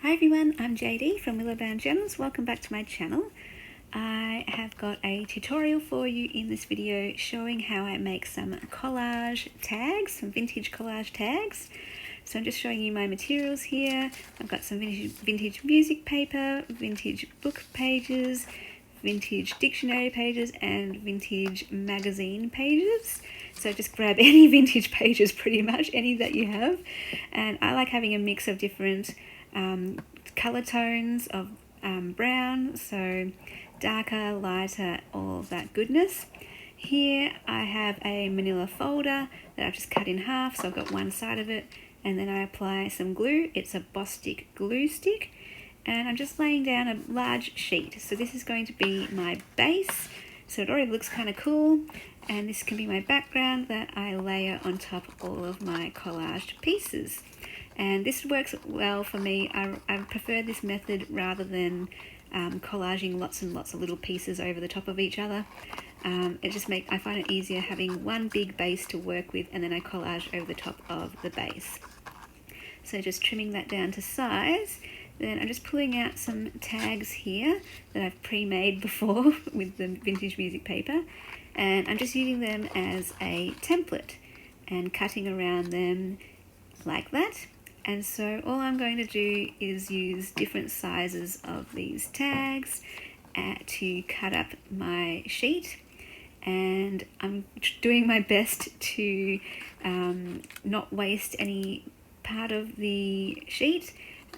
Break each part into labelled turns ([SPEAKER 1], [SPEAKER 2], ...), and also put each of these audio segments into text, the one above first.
[SPEAKER 1] Hi everyone, I'm JD from Willowbound Journals. Welcome back to my channel. I have got a tutorial for you in this video showing how I make some collage tags, some vintage collage tags. So I'm just showing you my materials here. I've got some vintage music paper, vintage book pages, vintage dictionary pages, and vintage magazine pages. So just grab any vintage pages, pretty much, any that you have. And I like having a mix of different color tones of brown, so darker, lighter, all of that goodness. Here I have a manila folder that I've just cut in half, so I've got one side of it, and then I apply some glue. It's a Bostik glue stick, and I'm just laying down a large sheet. So this is going to be my base, so it already looks kind of cool, and this can be my background that I layer on top of all of my collaged pieces. And this works well for me. I prefer this method rather than collaging lots and lots of little pieces over the top of each other. I find it easier having one big base to work with, and then I collage over the top of the base. So just trimming that down to size. Then I'm just pulling out some tags here that I've pre-made before with the vintage music paper, and I'm just using them as a template and cutting around them like that. And so all I'm going to do is use different sizes of these tags to cut up my sheet, and I'm doing my best to not waste any part of the sheet.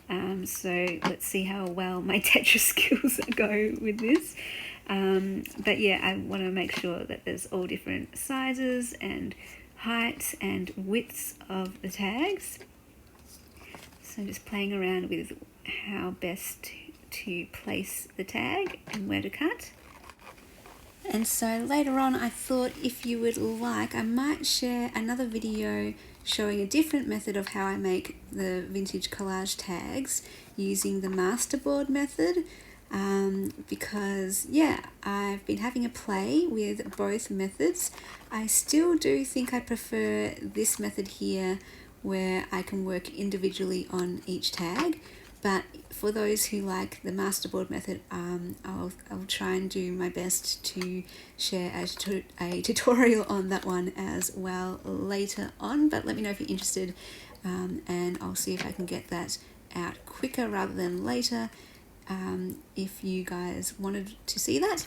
[SPEAKER 1] So let's see how well my Tetris skills go with this. But yeah, I want to make sure that there's all different sizes and heights and widths of the tags. So I'm just playing around with how best to place the tag and where to cut. And so later on I thought, if you would like, I might share another video showing a different method of how I make the vintage collage tags using the masterboard method, because yeah, I've been having a play with both methods. I still do think I prefer this method here, where I can work individually on each tag, but for those who like the masterboard method, I'll try and do my best to share a tutorial on that one as well later on. But let me know if you're interested, and I'll see if I can get that out quicker rather than later, if you guys wanted to see that.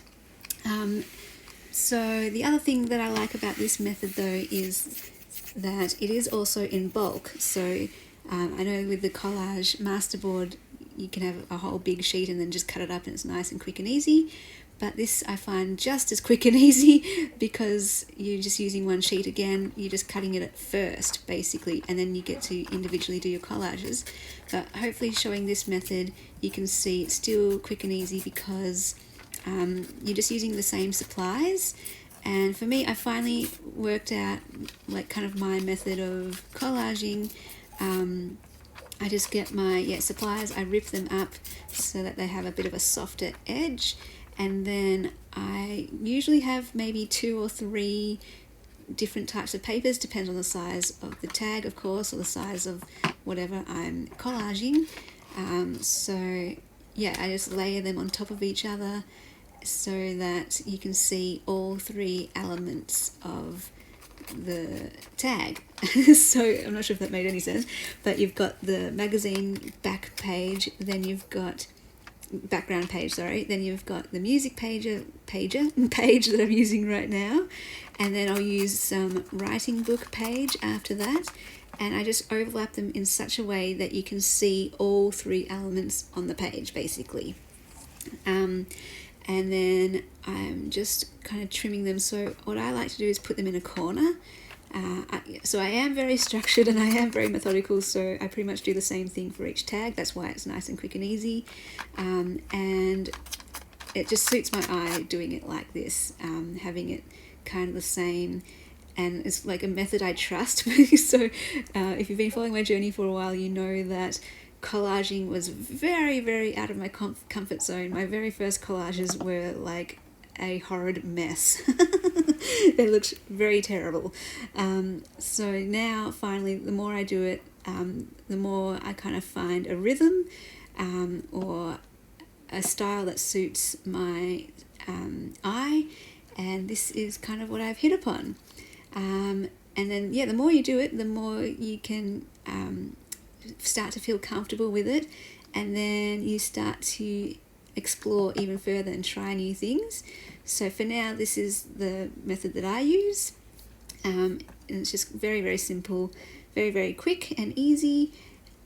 [SPEAKER 1] So the other thing that I like about this method though is that it is also in bulk. So I know with the collage masterboard you can have a whole big sheet and then just cut it up and it's nice and quick and easy, but this I find just as quick and easy because you're just using one sheet again. You're just cutting it at first basically, and then you get to individually do your collages. But hopefully showing this method you can see it's still quick and easy because you're just using the same supplies. And for me, I finally worked out like kind of my method of collaging. I just get my supplies, I rip them up so that they have a bit of a softer edge, and then I usually have maybe 2 or 3 different types of papers, depends on the size of the tag of course, or the size of whatever I'm collaging. So yeah, I just layer them on top of each other so that you can see all 3 elements of the tag. So I'm not sure if that made any sense, but you've got the magazine back page, then you've got background page, sorry, then you've got the music page that I'm using right now, and then I'll use some writing book page after that, and I just overlap them in such a way that you can see all 3 elements on the page basically. And then I'm just kind of trimming them. So what I like to do is put them in a corner. So I am very structured and I am very methodical, so I pretty much do the same thing for each tag. That's why it's nice and quick and easy. And it just suits my eye doing it like this, having it kind of the same. And it's like a method I trust. So if you've been following my journey for a while, you know that collaging was very, very out of my comfort zone. My very first collages were like a horrid mess. They looked very terrible. So now finally, the more I do it, the more I kind of find a rhythm, or a style that suits my eye, and this is kind of what I've hit upon. And then, yeah, the more you do it, the more you can start to feel comfortable with it, and then you start to explore even further and try new things. So for now, this is the method that I use, and it's just very, very simple, very, very quick and easy.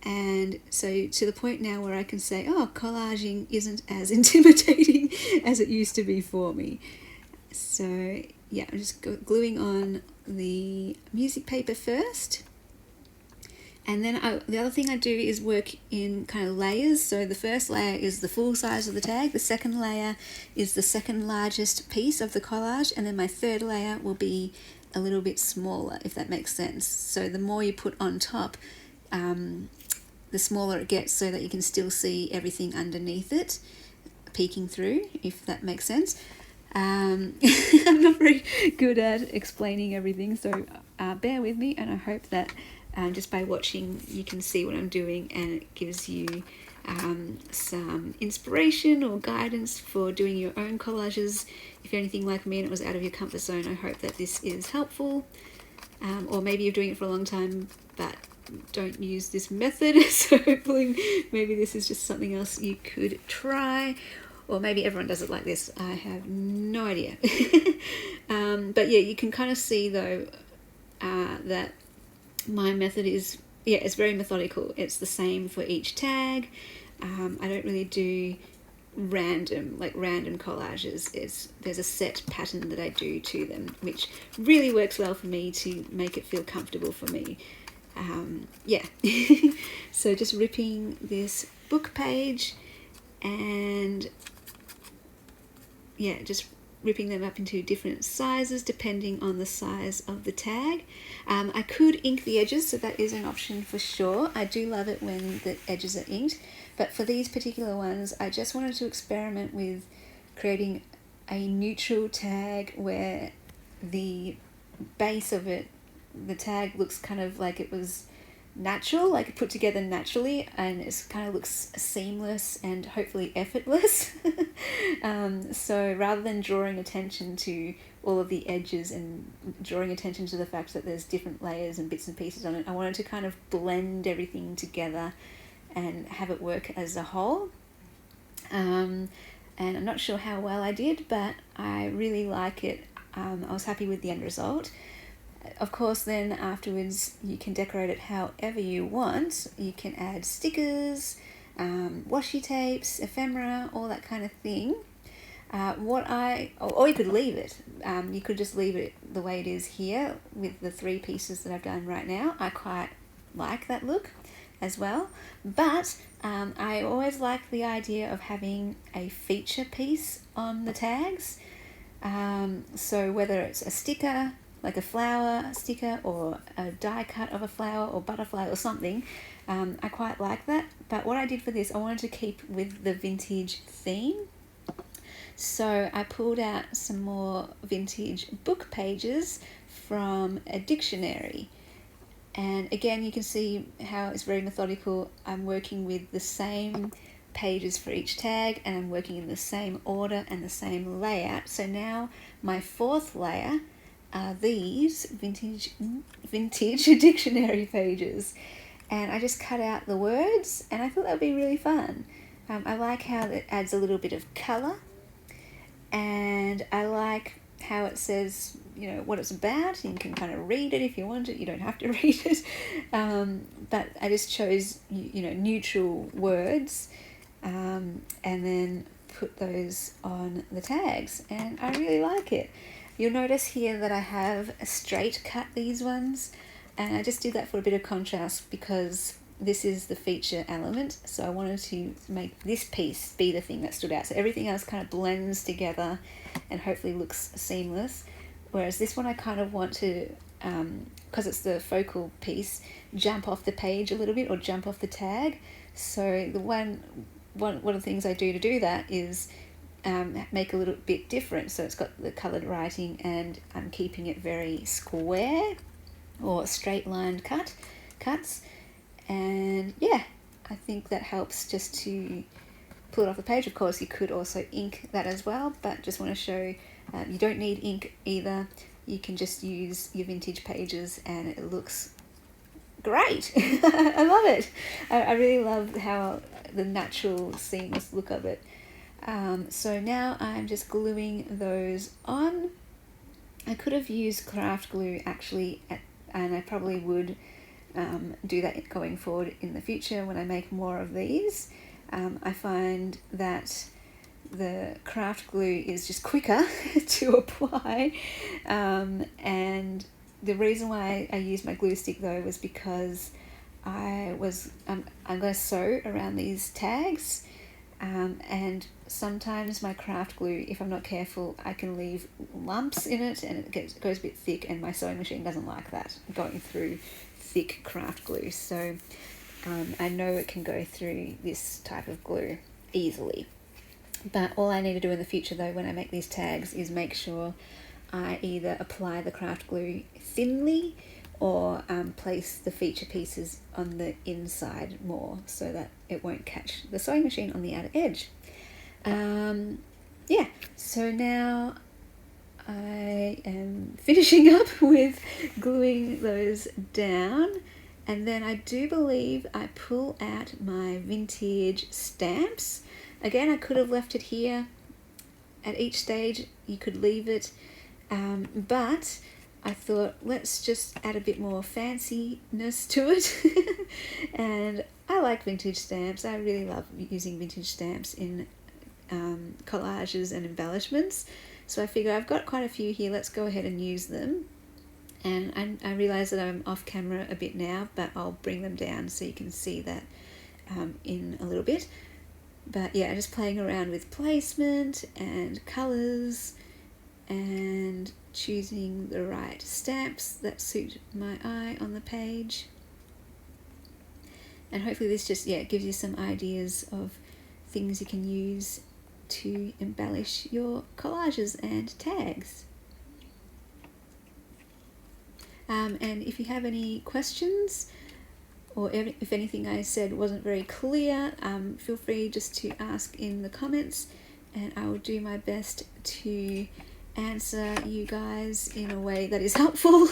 [SPEAKER 1] And so to the point now where I can say, oh, collaging isn't as intimidating as it used to be for me. So yeah, I'm just gluing on the music paper first. And then the other thing I do is work in kind of layers. So the first layer is the full size of the tag. The second layer is the second largest piece of the collage. And then my third layer will be a little bit smaller, if that makes sense. So the more you put on top, the smaller it gets, so that you can still see everything underneath it peeking through, if that makes sense. I'm not very good at explaining everything, so bear with me, and I hope that just by watching you can see what I'm doing, and it gives you some inspiration or guidance for doing your own collages. If you're anything like me and it was out of your comfort zone, I hope that this is helpful. Or maybe you're doing it for a long time but don't use this method, so hopefully maybe this is just something else you could try, or maybe everyone does it like this. I have no idea. But yeah, you can kind of see though that my method is, yeah, it's very methodical. It's the same for each tag. I don't really do random collages. There's a set pattern that I do to them, which really works well for me to make it feel comfortable for me. Yeah. So just ripping this book page, and yeah, just ripping them up into different sizes depending on the size of the tag. I could ink the edges, so that is an option for sure. I do love it when the edges are inked, but for these particular ones, I just wanted to experiment with creating a neutral tag where the base of it, the tag, looks kind of like it was natural, like put together naturally, and it kind of looks seamless and hopefully effortless. So rather than drawing attention to all of the edges and drawing attention to the fact that there's different layers and bits and pieces on it, I wanted to kind of blend everything together and have it work as a whole. And I'm not sure how well I did, but I really like it. I was happy with the end result. Of course, then afterwards you can decorate it however you want. You can add stickers, washi tapes, ephemera, all that kind of thing. Or you could leave it. You could just leave it the way it is here with the 3 pieces that I've done right now. I quite like that look as well. But I always like the idea of having a feature piece on the tags. So whether it's a sticker, like a flower sticker, or a die cut of a flower or butterfly or something, I quite like that. But what I did for this, I wanted to keep with the vintage theme. So I pulled out some more vintage book pages from a dictionary. And again, you can see how it's very methodical. I'm working with the same pages for each tag, and I'm working in the same order and the same layout. So now my 4th layer are these vintage dictionary pages, and I just cut out the words, and I thought that would be really fun. I like how it adds a little bit of colour, and I like how it says, you know, what it's about. You can kind of read it if you want it. You don't have to read it, but I just chose, you know, neutral words, and then put those on the tags, and I really like it. You'll notice here that I have straight cut these ones, and I just did that for a bit of contrast because this is the feature element. So I wanted to make this piece be the thing that stood out. So everything else kind of blends together and hopefully looks seamless. Whereas this one I kind of want to, because it's the focal piece, jump off the page a little bit or jump off the tag. So the one of the things I do to do that is make a little bit different. So it's got the coloured writing, and I'm keeping it very square or straight lined cuts. And yeah, I think that helps just to pull it off the page. Of course, you could also ink that as well, but just want to show you don't need ink either. You can just use your vintage pages and it looks great. I love it. I really love how the natural seamless look of it. So now I'm just gluing those on. I could have used craft glue actually, and I probably would do that going forward in the future when I make more of these. I find that the craft glue is just quicker to apply, and the reason why I used my glue stick though was because I'm going to sew around these tags, and sometimes my craft glue, if I'm not careful, I can leave lumps in it and it goes a bit thick, and my sewing machine doesn't like that, going through thick craft glue. So I know it can go through this type of glue easily. But all I need to do in the future though when I make these tags is make sure I either apply the craft glue thinly or place the feature pieces on the inside more so that it won't catch the sewing machine on the outer edge. Yeah, so now I am finishing up with gluing those down, and then I do believe I pull out my vintage stamps. Again, I could have left it here. At each stage you could leave it, but I thought let's just add a bit more fanciness to it. And I like vintage stamps. I really love using vintage stamps in collages and embellishments. So I figure I've got quite a few here, let's go ahead and use them. And I realise that I'm off camera a bit now, but I'll bring them down so you can see that in a little bit. But yeah, just playing around with placement and colours and choosing the right stamps that suit my eye on the page. And hopefully this just gives you some ideas of things you can use to embellish your collages and tags. And if you have any questions, or if anything I said wasn't very clear, feel free just to ask in the comments, and I will do my best to answer you guys in a way that is helpful.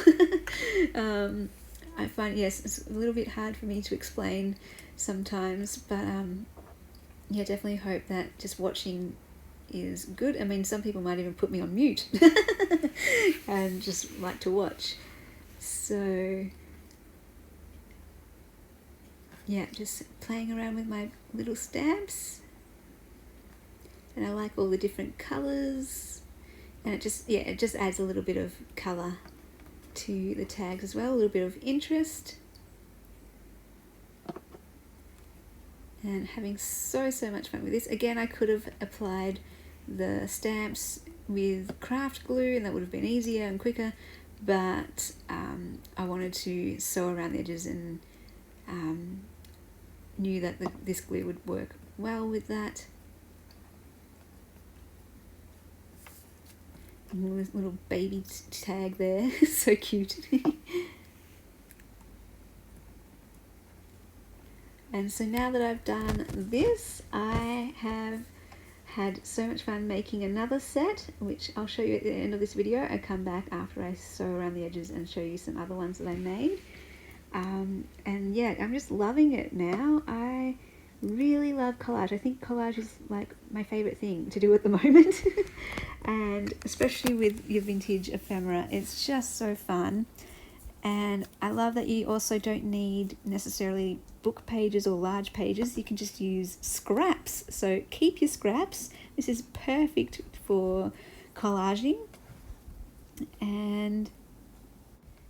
[SPEAKER 1] I find, yes, it's a little bit hard for me to explain sometimes, but yeah, definitely hope that just watching is good. I mean, some people might even put me on mute and just like to watch. So yeah, just playing around with my little stamps, and I like all the different colours, and it just adds a little bit of colour to the tags as well, a little bit of interest, and having so much fun with this. Again, I could have applied the stamps with craft glue and that would have been easier and quicker, but I wanted to sew around the edges and knew that this glue would work well with that. And this little baby tag there, so cute. And so now that I've done this, I have had so much fun making another set, which I'll show you at the end of this video. I come back after I sew around the edges and show you some other ones that I made. And yeah, I'm just loving it now. I really love collage. I think collage is like my favorite thing to do at the moment. And especially with your vintage ephemera, it's just so fun. And I love that you also don't need necessarily book pages or large pages. You can just use scraps. So keep your scraps. This is perfect for collaging. And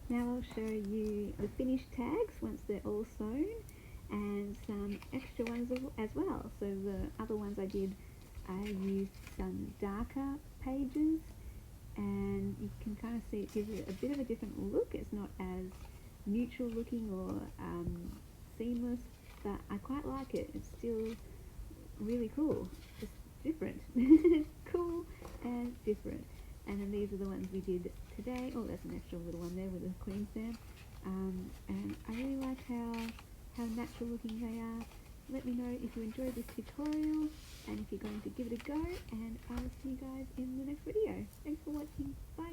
[SPEAKER 1] now I'll show you the finished tags once they're all sewn, and some extra ones as well. So the other ones I used some darker pages, and you can kind of see it gives it a bit of a different look. It's not as neutral looking or seamless, but I quite like it. It's still really cool. It's different. Cool and different. And then these are the ones we did today. Oh, there's an extra little one there with a queen stamp. And I really like how natural looking they are. let me know if you enjoyed this tutorial and if you're going to give it a go, and I'll see you guys in the next video. Thanks for watching. Bye.